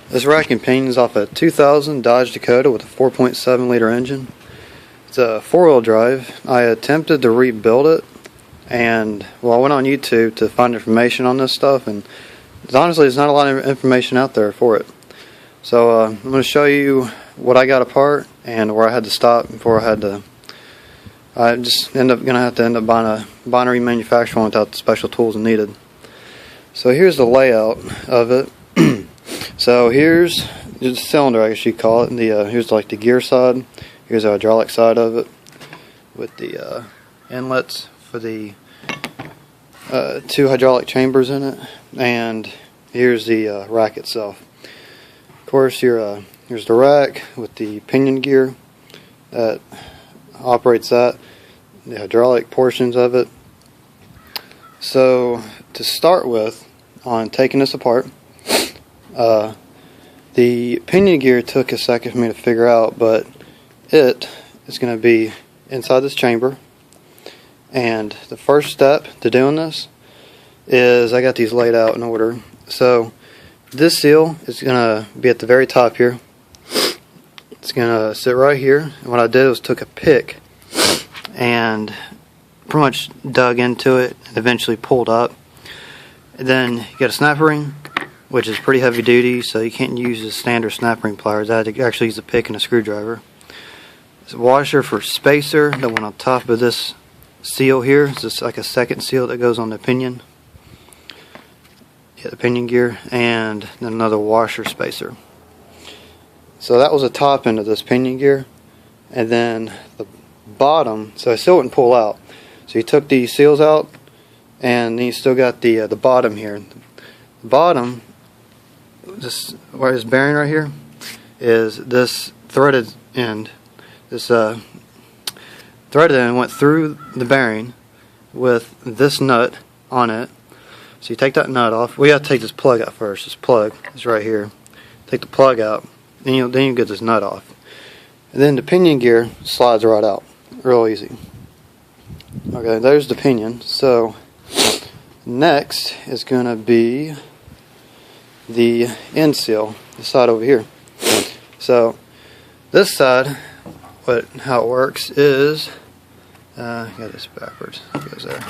This rack and pinion is off a 2000 Dodge Dakota with a 4.7 liter engine. It's a 4-wheel drive. I attempted to rebuild it, and I went on YouTube to find information on this stuff, and honestly there's not a lot of information out there for it. So I'm going to show you what I got apart and where I had to stop before I just end up buying a binary manufacturer one without the special tools needed. So here's the layout of it. So here's the cylinder, I guess you call it. Here's like the gear side. Here's the hydraulic side of it with the inlets for the 2 hydraulic chambers in it. And here's the rack itself. Of course, here's the rack with the pinion gear that operates that, the hydraulic portions of it. So to start with, on taking this apart, the pinion gear took a second for me to figure out, but it is going to be inside this chamber. And the first step to doing this is I got these laid out in order. So this seal is going to be at the very top here. It's going to sit right here. And what I did was took a pick and pretty much dug into it and eventually pulled up. And then you got a snap ring, which is pretty heavy duty, so you can't use the standard snap ring pliers. I had to actually use a pick and a screwdriver. There's a washer for spacer that went on top of this seal here. It's just like a second seal that goes on the pinion. Yeah, the pinion gear, and then another washer spacer. So that was the top end of this pinion gear, and then the bottom. So I still wouldn't pull out. So you took these seals out, and then you still got the bottom here. The bottom, this where this bearing right here, is this threaded end. This threaded end went through the bearing with this nut on it. So you take that nut off. We got to take this plug out first. This plug is right here. Take the plug out, then you get this nut off, and then the pinion gear slides right out, real easy. Okay, there's the pinion. So next is going to be the end seal, the side over here. So this side, how it works is, I got this backwards. It goes there.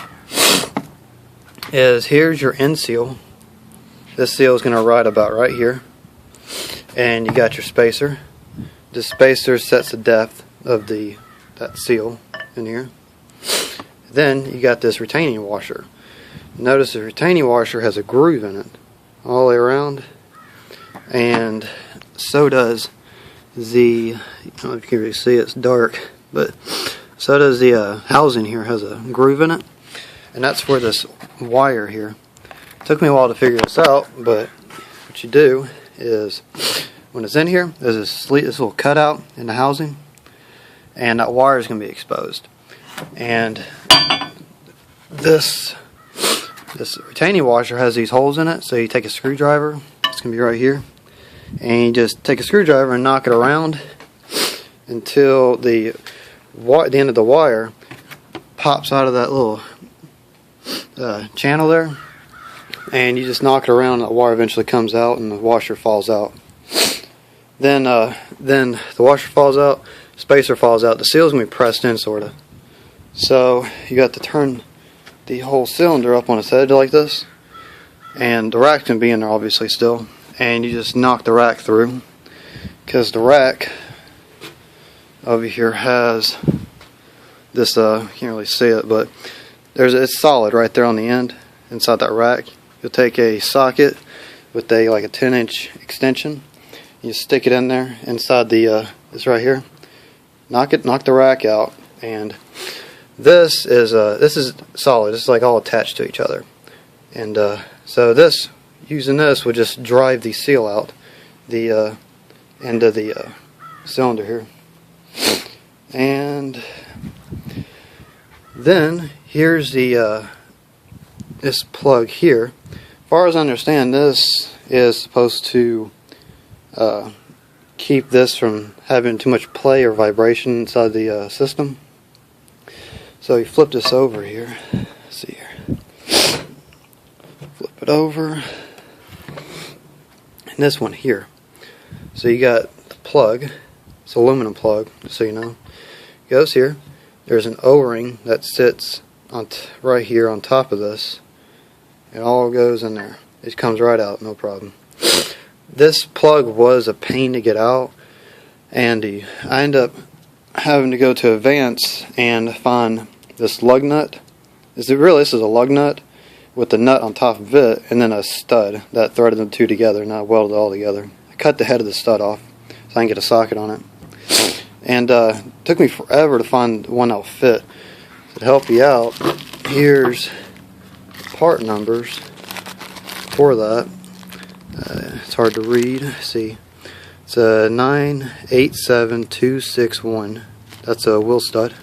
Is here's your end seal. This seal is going to ride about right here, and you got your spacer. The spacer sets the depth of that seal in here. Then you got this retaining washer. Notice the retaining washer has a groove in it all the way around, and so does the, I don't know if you can really see, it's dark, but so does the housing here, has a groove in it, and that's where this wire here. It took me a while to figure this out, but what you do is when it's in here, there's this little cutout in the housing, and that wire is going to be exposed. And this retaining washer has these holes in it, so you take a screwdriver, it's going to be right here, and you just take a screwdriver and knock it around until the end of the wire pops out of that little channel there, and you just knock it around, and the wire eventually comes out and the washer falls out. Then the washer falls out, spacer falls out, the seal's going to be pressed in sorta. So you got to turn the whole cylinder up on its edge like this, and the rack can be in there obviously still, and you just knock the rack through, because the rack over here has this, you can't really see it, but it's solid right there on the end inside that rack. You'll take a socket with like a 10-inch extension, you stick it in there inside this right here, knock the rack out, and this is solid. It's like all attached to each other, and so using this would just drive the seal out the end of the cylinder here. And then here's this plug here. As far as I understand, this is supposed to keep this from having too much play or vibration inside the system. So you flip this over here. Let's see here. Flip it over. And this one here. So you got the plug. It's an aluminum plug, just so you know. It goes here. There's an O-ring that sits on right here on top of this. It all goes in there. It comes right out, no problem. This plug was a pain to get out, and I ended up having to go to Advance and find this lug nut. This is a lug nut with the nut on top of it, and then a stud that threaded the two together, and I welded it all together. I cut the head of the stud off so I can get a socket on it. And it took me forever to find one that will fit. So to help you out, here's part numbers for that. It's hard to read. See, it's a 987261. That's a wheel stud.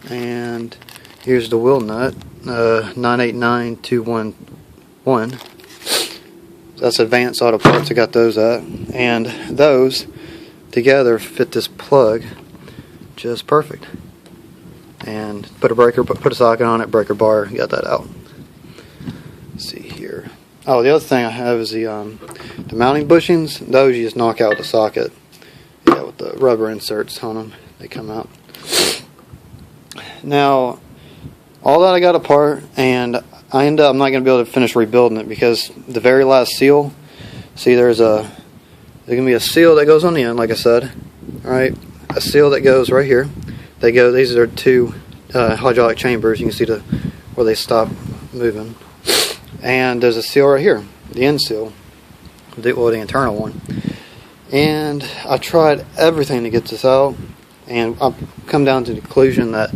And here's the wheel nut, 989211. That's Advanced Auto Parts. I got those at, and those together fit this plug just perfect. And put a socket on it, breaker bar, got that out. Let's see here. Oh, the other thing I have is the mounting bushings. Those you just knock out with the socket. Yeah, with the rubber inserts on them, they come out. Now, all that I got apart, and I'm not going to be able to finish rebuilding it because the very last seal. See, there's going to be a seal that goes on the end, like I said. All right, a seal that goes right here. These are two hydraulic chambers. You can see where they stop moving. And there's a seal right here, the end seal, the internal one. And I tried everything to get this out, and I've come down to the conclusion that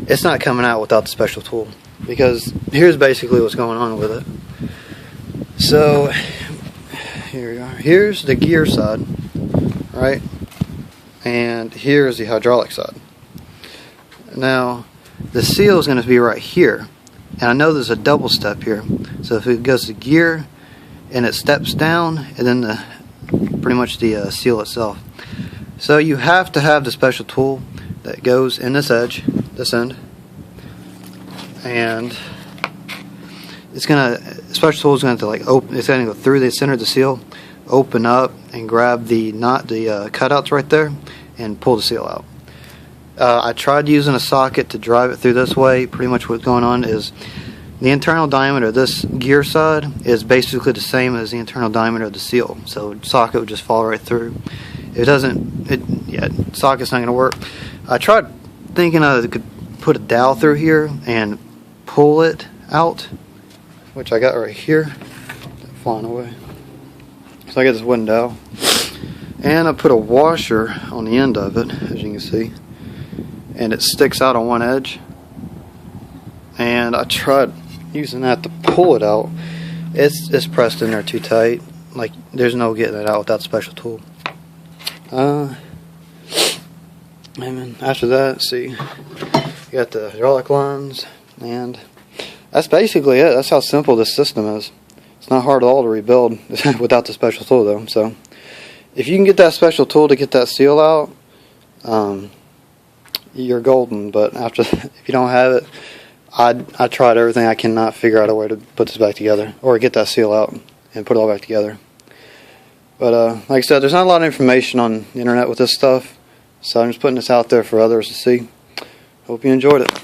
it's not coming out without the special tool. Because here's basically what's going on with it. So here we are. Here's the gear side, right? And here's the hydraulic side. Now, the seal is going to be right here. And I know there's a double step here. So if it goes to gear and it steps down, and then pretty much the seal itself. So you have to have the special tool that goes in this edge, this end. And special tool is going to open. It's going to go through the center of the seal, open up, and grab the cutouts right there, and pull the seal out. I tried using a socket to drive it through this way. Pretty much what's going on is the internal diameter of this gear side is basically the same as the internal diameter of the seal. So the socket would just fall right through. Socket's not going to work. I tried thinking I could put a dowel through here and pull it out, which I got right here. Flying away. So I got this wooden dowel, and I put a washer on the end of it, as you can see, and it sticks out on one edge. And I tried using that to pull it out. It's pressed in there too tight. Like, there's no getting it out without a special tool. And then after that, see, you got the hydraulic lines, and that's basically it. That's how simple this system is. It's not hard at all to rebuild without the special tool, though. So if you can get that special tool to get that seal out, you're golden. But if you don't have it, I tried everything. I cannot figure out a way to put this back together or get that seal out and put it all back together. But like I said, there's not a lot of information on the internet with this stuff, so I'm just putting this out there for others to see. Hope you enjoyed it.